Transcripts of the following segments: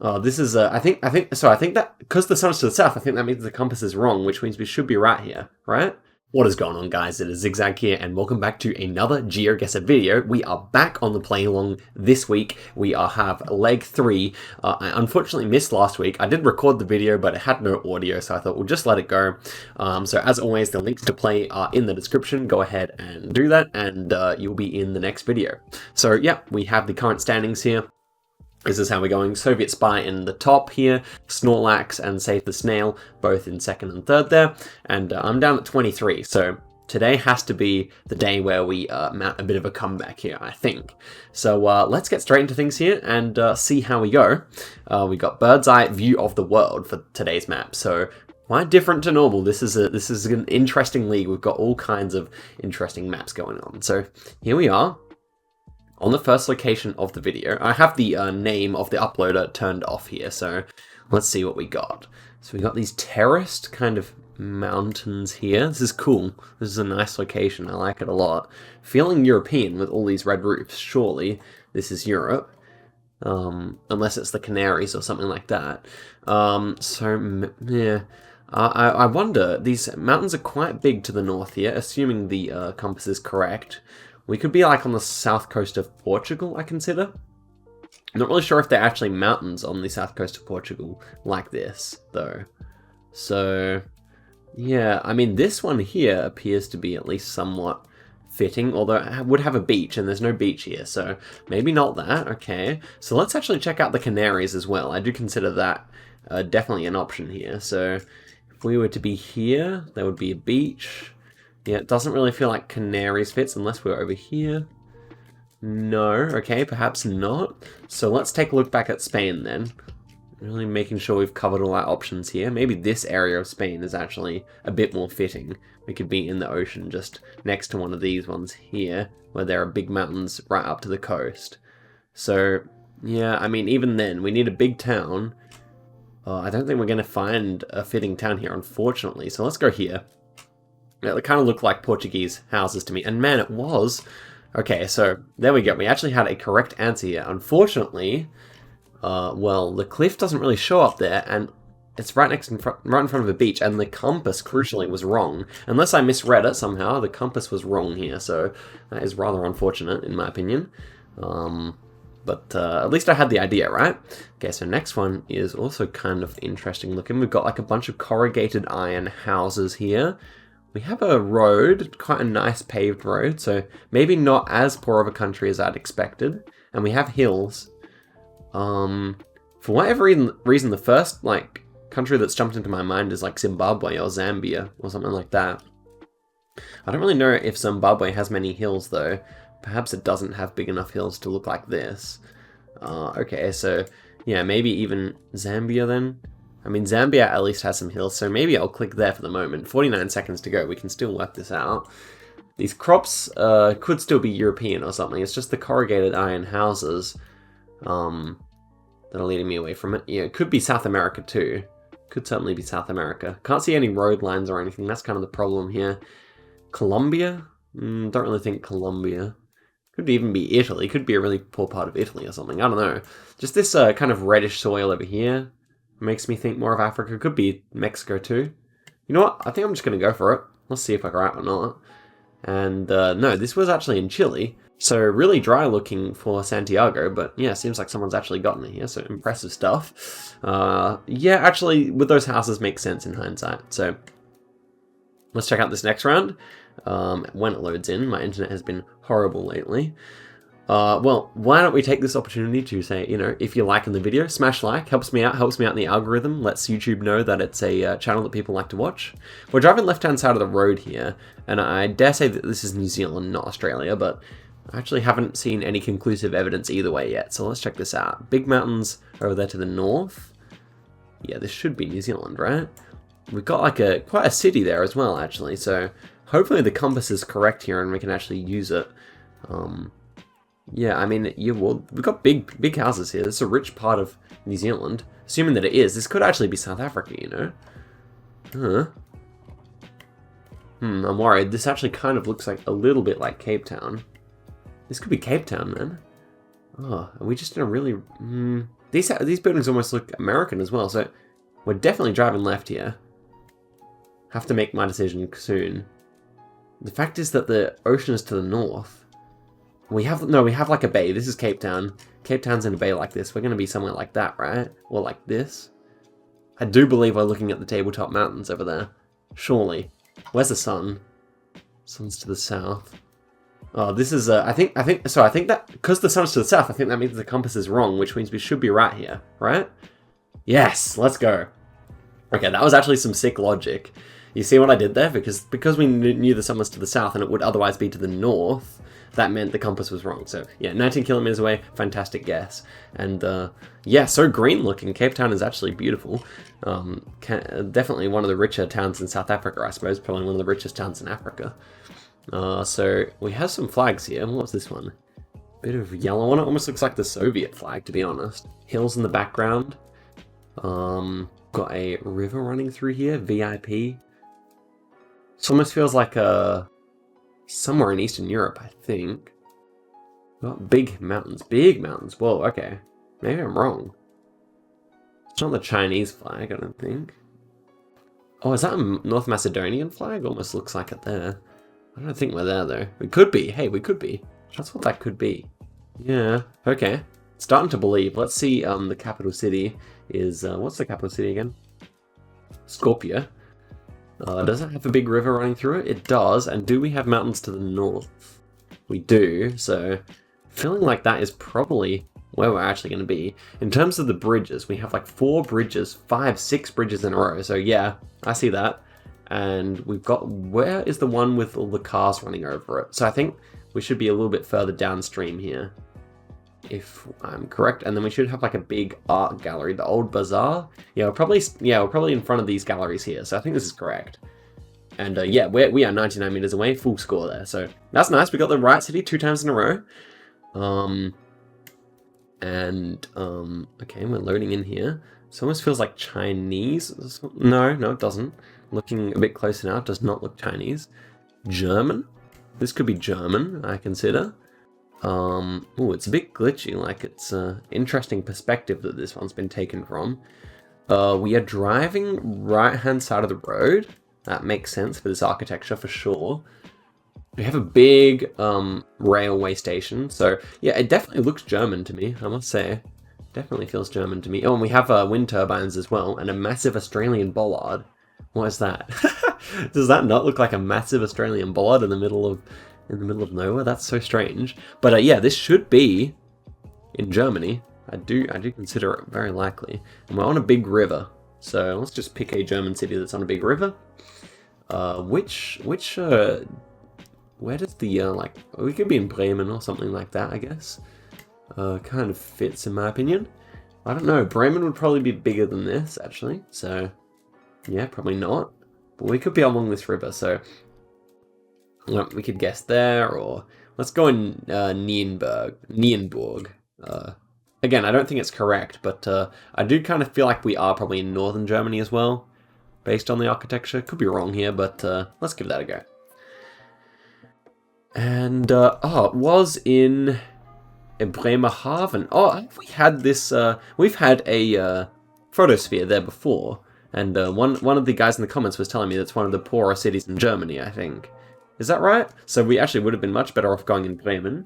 Oh, this is, I think that, because the sun's to the south, I think that means the compass is wrong, which means we should be right here, right? What is going on, guys? It is Zigzag here, and welcome back to another Geoguessr video. We are back on the play along this week. We have leg 3. I unfortunately missed last week. I did record the video, but it had no audio, so I thought we'll just let it go. So as always, the links to play are in the description. Go ahead and do that, and you'll be in the next video. So yeah, we have the current standings here. This is how we're going. Soviet Spy in the top here, Snorlax and Save the Snail both in second and third there, and I'm down at 23, so today has to be the day where we mount a bit of a comeback here, I think. So let's get straight into things here and see how we go. We got bird's eye view of the world for today's map, so quite different to normal. This is an interesting league. We've got all kinds of interesting maps going on. So here we are. On the first location of the video, I have the name of the uploader turned off here, so let's see what we got. So we got these terraced kind of mountains here. This is cool. This is a nice location. I like it a lot. Feeling European with all these red roofs. Surely this is Europe. Unless it's the Canaries or something like that. Yeah. I wonder, these mountains are quite big to the north here, assuming the compass is correct. We could be like on the south coast of Portugal, I consider. I'm not really sure if they're actually mountains on the south coast of Portugal like this, though. So, yeah, I mean, this one here appears to be at least somewhat fitting, although it would have a beach, and there's no beach here, so maybe not that. Okay, so let's actually check out the Canaries as well. I do consider that definitely an option here. So, if we were to be here, there would be a beach. Yeah, it doesn't really feel like Canaries fits unless we're over here. No, okay, perhaps not. So let's take a look back at Spain then. Really making sure we've covered all our options here. Maybe this area of Spain is actually a bit more fitting. We could be in the ocean just next to one of these ones here, where there are big mountains right up to the coast. So, yeah, I mean, even then, we need a big town. I don't think we're going to find a fitting town here, unfortunately. So let's go here. It kind of looked like Portuguese houses to me. And man, it was. Okay, so there we go. We actually had a correct answer here. Unfortunately, well, the cliff doesn't really show up there, and it's right in front of a beach, and the compass, crucially, was wrong. Unless I misread it somehow, the compass was wrong here, so that is rather unfortunate, in my opinion. But at least I had the idea, right? Okay, so next one is also kind of interesting looking. We've got like a bunch of corrugated iron houses here. We have a road, quite a nice paved road, so maybe not as poor of a country as I'd expected. And we have hills. For whatever reason, the first country that's jumped into my mind is like Zimbabwe or Zambia or something like that. I don't really know if Zimbabwe has many hills though. Perhaps it doesn't have big enough hills to look like this. Okay, so yeah, maybe even Zambia then. I mean, Zambia at least has some hills, so maybe I'll click there for the moment. 49 seconds to go, we can still work this out. These crops could still be European or something. It's just the corrugated iron houses that are leading me away from it. Yeah, it could be South America too. Could certainly be South America. Can't see any road lines or anything. That's kind of the problem here. Colombia? Don't really think Colombia. Could even be Italy. Could be a really poor part of Italy or something. I don't know. Just this kind of reddish soil over here. Makes me think more of Africa. Could be Mexico too. You know what? I think I'm just going to go for it. Let's see if I'm right or not. And no, this was actually in Chile. So really dry looking for Santiago. But yeah, seems like someone's actually gotten it here. So impressive stuff. Yeah, actually, with those houses makes sense in hindsight. So let's check out this next round. When it loads in. My internet has been horrible lately. Well, why don't we take this opportunity to say, you know, if you're liking the video, smash like, helps me out in the algorithm, lets YouTube know that it's a channel that people like to watch. We're driving left-hand side of the road here, and I dare say that this is New Zealand, not Australia, but I actually haven't seen any conclusive evidence either way yet, so let's check this out. Big mountains over there to the north. Yeah, this should be New Zealand, right? We've got like quite a city there as well, actually, so hopefully the compass is correct here and we can actually use it. Yeah, I mean, well, we've got big houses here. This is a rich part of New Zealand. Assuming that it is. This could actually be South Africa, you know? I'm worried. This actually kind of looks like a little bit like Cape Town. This could be Cape Town, then. Oh, are we just in a really... These buildings almost look American as well, so we're definitely driving left here. Have to make my decision soon. The fact is that the ocean is to the north. We have like a bay. This is Cape Town. Cape Town's in a bay like this. We're going to be somewhere like that, right? Or like this. I do believe we're looking at the tabletop mountains over there. Surely. Where's the sun? Sun's to the south. Oh, this is, I think that, because the sun's to the south, I think that means the compass is wrong, which means we should be right here, right? Yes, let's go. Okay, that was actually some sick logic. You see what I did there? Because we knew the sun was to the south and it would otherwise be to the north, that meant the compass was wrong. So, yeah, 19 kilometers away, fantastic guess. And, yeah, so green looking. Cape Town is actually beautiful. Definitely one of the richer towns in South Africa, I suppose. Probably one of the richest towns in Africa. So we have some flags here. What was this one? Bit of yellow on it. Almost looks like the Soviet flag, to be honest. Hills in the background. Got a river running through here. VIP. This almost feels like somewhere in Eastern Europe, I think. Got big mountains. Big mountains. Whoa, okay. Maybe I'm wrong. It's not the Chinese flag, I don't think. Oh, is that a North Macedonian flag? Almost looks like it there. I don't think we're there, though. We could be. Hey, we could be. That's what that could be. Yeah, okay. Starting to believe. Let's see, the capital city is... what's the capital city again? Skopje. Does it have a big river running through it? It does. And do we have mountains to the north? We do. So, feeling like that is probably where we're actually going to be. In terms of the bridges, we have like 4 bridges, 5, 6 bridges in a row. So, yeah, I see that. And we've got, where is the one with all the cars running over it? So I think we should be a little bit further downstream here, if I'm correct. And then we should have like a big art gallery, the old bazaar. Yeah, we're probably in front of these galleries here. So I think this is correct. And yeah, we are 99 meters away, full score there. So that's nice. We got the right city 2 times in a row. Okay, we're loading in here. This almost feels like Chinese. No, it doesn't. Looking a bit closer now, it does not look Chinese. German? This could be German, I consider. Oh, it's a bit glitchy, like it's an interesting perspective that this one's been taken from. We are driving right-hand side of the road. That makes sense for this architecture for sure. We have a big railway station, so yeah, it definitely looks German to me, I must say. Definitely feels German to me. Oh, and we have wind turbines as well, and a massive Australian bollard. What is that? Does that not look like a massive Australian bollard in the middle of nowhere? That's so strange. But yeah, this should be in Germany. I do consider it very likely. And we're on a big river, so let's just pick a German city that's on a big river. Where does the we could be in Bremen or something like that, I guess. Kind of fits in my opinion. I don't know. Bremen would probably be bigger than this actually, so. Yeah, probably not. But we could be along this river, so we could guess there, or let's go in Nienburg. Again, I don't think it's correct, but I do kind of feel like we are probably in northern Germany as well, based on the architecture. Could be wrong here, but let's give that a go. And it was in Bremerhaven. Oh, we had this. We've had a photosphere there before. And one of the guys in the comments was telling me that's one of the poorer cities in Germany, I think. Is that right? So we actually would have been much better off going in Bremen.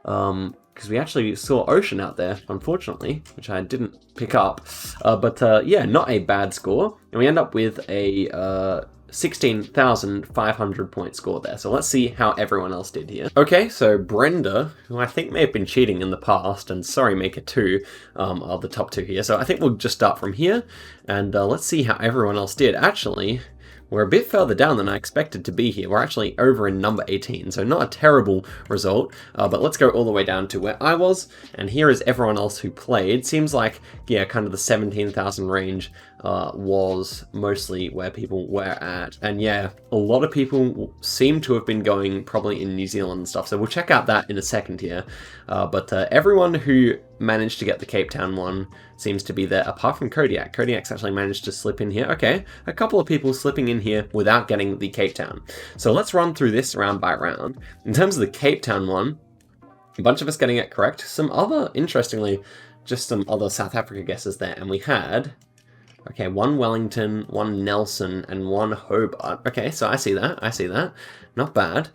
Because we actually saw ocean out there, unfortunately, which I didn't pick up. But yeah, not a bad score. And we end up with a 16,500 point score there. So let's see how everyone else did here. Okay, so Brenda, who I think may have been cheating in the past, and Sorry Maker 2 are the top 2 here. So I think we'll just start from here, and let's see how everyone else did. Actually, we're a bit further down than I expected to be here. We're actually over in number 18, so not a terrible result, but let's go all the way down to where I was, and here is everyone else who played. Seems like, yeah, kind of the 17,000 range was mostly where people were at, and yeah, a lot of people seem to have been going probably in New Zealand and stuff, so we'll check out that in a second here, but everyone who managed to get the Cape Town one seems to be there, apart from Kodiak. Kodiak's actually managed to slip in here. Okay, a couple of people slipping in here without getting the Cape Town. So let's run through this round by round. In terms of the Cape Town one, a bunch of us getting it correct. Some other, interestingly, just some other South Africa guesses there, and we had, okay, 1 Wellington, 1 Nelson, and 1 Hobart. Okay, so I see that. Not bad.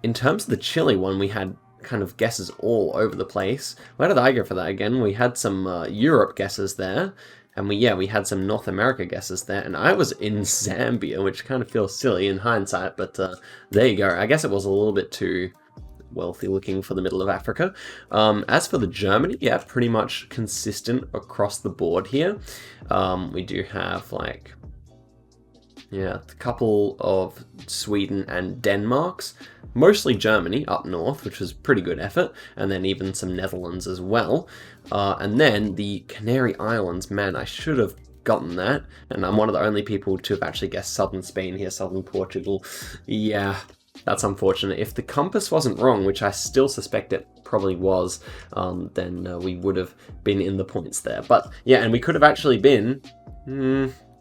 In terms of the Chile one, we had kind of guesses all over the place. Where did I go for that again? We had some Europe guesses there, and we had some North America guesses there, and I was in Zambia, which kind of feels silly in hindsight, but there you go. I guess it was a little bit too wealthy looking for the middle of Africa. As for the Germany, yeah, pretty much consistent across the board here. We do have like, yeah, a couple of Sweden and Denmark's, mostly Germany up north, which was pretty good effort, and then even some Netherlands as well. And then the Canary Islands, man, I should have gotten that, and I'm one of the only people to have actually guessed southern Spain here, southern Portugal. Yeah, that's unfortunate. If the compass wasn't wrong, which I still suspect it probably was, then we would have been in the points there. But yeah, and we could have actually been,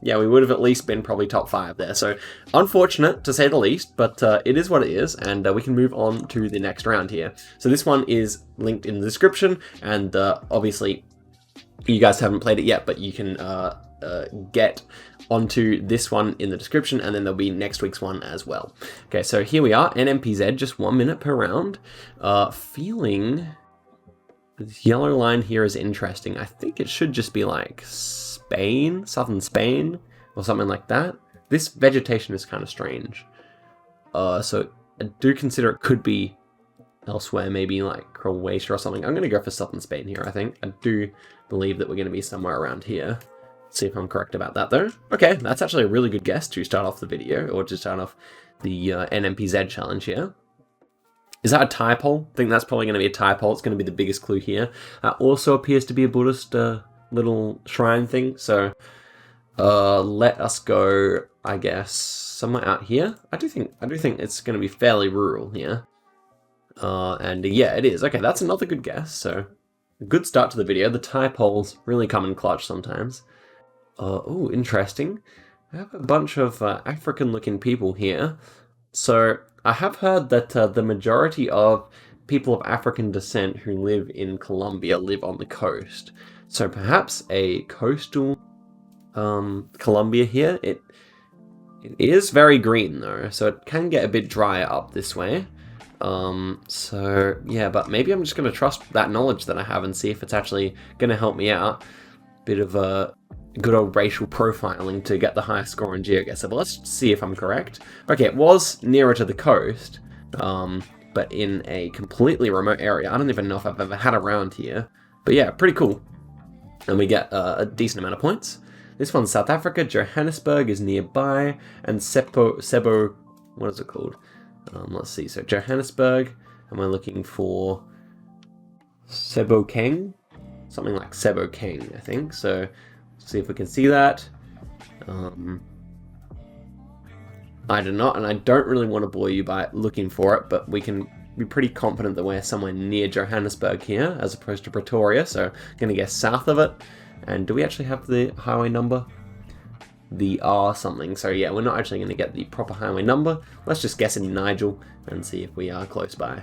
yeah, we would have at least been probably top 5 there. So unfortunate to say the least, but it is what it is, and we can move on to the next round here. So this one is linked in the description, and obviously you guys haven't played it yet, but you can get onto this one in the description, and then there'll be next week's one as well. Okay, so here we are, NMPZ, just 1 minute per round. Feeling this yellow line here is interesting. I think it should just be like Spain, southern Spain, or something like that. This vegetation is kind of strange. So I do consider it could be elsewhere, maybe like Croatia or something. I'm going to go for southern Spain here, I think. I do believe that we're going to be somewhere around here. See if I'm correct about that though. Okay, that's actually a really good guess to start off the video, or to start off the NMPZ challenge here. Is that a tie pole? I think that's probably going to be a tie pole. It's going to be the biggest clue here. That also appears to be a Buddhist little shrine thing. So let us go, I guess, somewhere out here. I do think it's going to be fairly rural here. And yeah, it is. Okay, that's another good guess. So a good start to the video. The tie poles really come in clutch sometimes. Oh, interesting. I have a bunch of African-looking people here. So I have heard that the majority of people of African descent who live in Colombia live on the coast. So perhaps a coastal Colombia here. It is very green though, so it can get a bit drier up this way. So yeah, but maybe I'm just going to trust that knowledge that I have and see if it's actually going to help me out. Bit of a good old racial profiling to get the highest score in Geoguessr, but let's see if I'm correct. Okay, it was nearer to the coast, but in a completely remote area. I don't even know if I've ever had a round here, but yeah, pretty cool. And we get a decent amount of points. This one's South Africa, Johannesburg is nearby, and Sebo, what is it called? Let's see, so Johannesburg, and we're looking for Sebokeng? Something like Sebokeng, I think, so see if we can see that. I do not, and I don't really want to bore you by looking for it, but we can be pretty confident that we're somewhere near Johannesburg here, as opposed to Pretoria, so I'm going to guess south of it. And do we actually have the highway number? The R something, so yeah, we're not actually going to get the proper highway number. Let's just guess in Nigel and see if we are close by.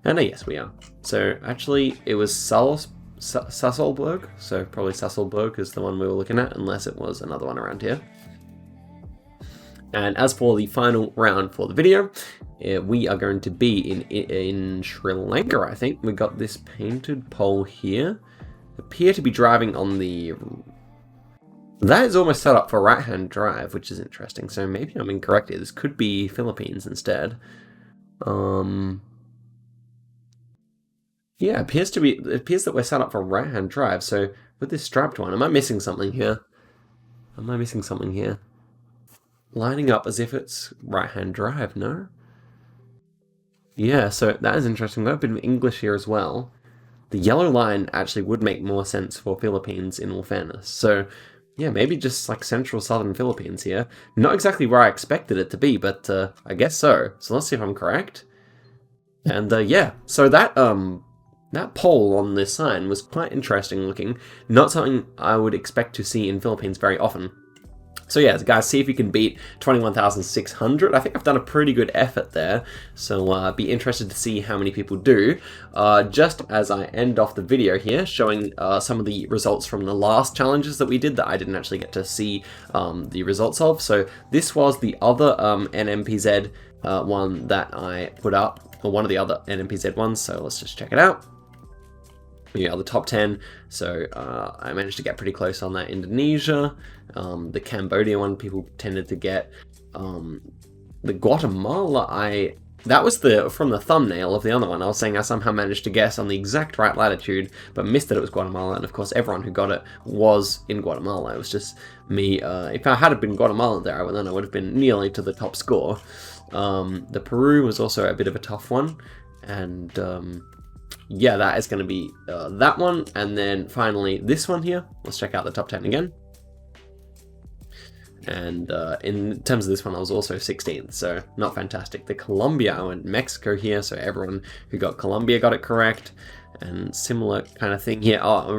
And yes, we are. So actually, it was Sasolburg, so probably Sasolburg is the one we were looking at, unless it was another one around here. And as for the final round for the video, we are going to be in Sri Lanka, I think. We got this painted pole here. Appear to be driving on the... That is almost set up for right-hand drive, which is interesting. So maybe I'm incorrect here. This could be Philippines instead. Yeah, it appears that we're set up for right-hand drive. So with this strapped one, am I missing something here? Lining up as if it's right-hand drive, no? Yeah, so that is interesting. We've got a bit of English here as well. The yellow line actually would make more sense for Philippines in all fairness. So yeah, maybe just like central southern Philippines here. Not exactly where I expected it to be, but I guess so. So let's see if I'm correct. And yeah, so that pole on this sign was quite interesting looking. Not something I would expect to see in Philippines very often. So yeah, guys, see if you can beat 21,600. I think I've done a pretty good effort there, so be interested to see how many people do. Just as I end off the video here, showing some of the results from the last challenges that we did that I didn't actually get to see the results of. So this was the other NMPZ one that I put up, or one of the other NMPZ ones, so let's just check it out. Yeah, the top 10, so I managed to get pretty close on that. Indonesia, the Cambodia one people tended to get, the Guatemala, that was from the thumbnail of the other one. I was saying I somehow managed to guess on the exact right latitude, but missed that it was Guatemala, and of course everyone who got it was in Guatemala. It was just me. If I had been Guatemala there, then I would have been nearly to the top score. The Peru was also a bit of a tough one, and yeah, that is going to be that one, and then finally this one here. Let's check out the top 10 again. And in terms of this one, I was also 16th, so not fantastic. The Colombia, I went Mexico here, so everyone who got Colombia got it correct. And similar kind of thing here. Oh, I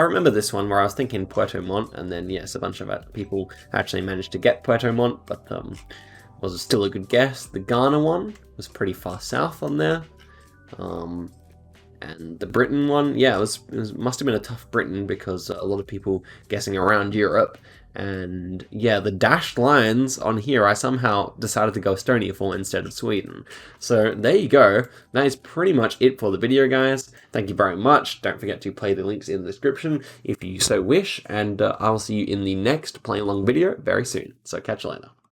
remember this one where I was thinking Puerto Montt, and then yes, a bunch of people actually managed to get Puerto Montt, but was still a good guess. The Ghana one was pretty far south on there. And the Britain one, yeah, it must have been a tough Britain because a lot of people guessing around Europe. And yeah, the dashed lines on here, I somehow decided to go Estonia for instead of Sweden. So there you go. That is pretty much it for the video, guys. Thank you very much. Don't forget to play the links in the description if you so wish. And I will see you in the next play along video very soon. So catch you later.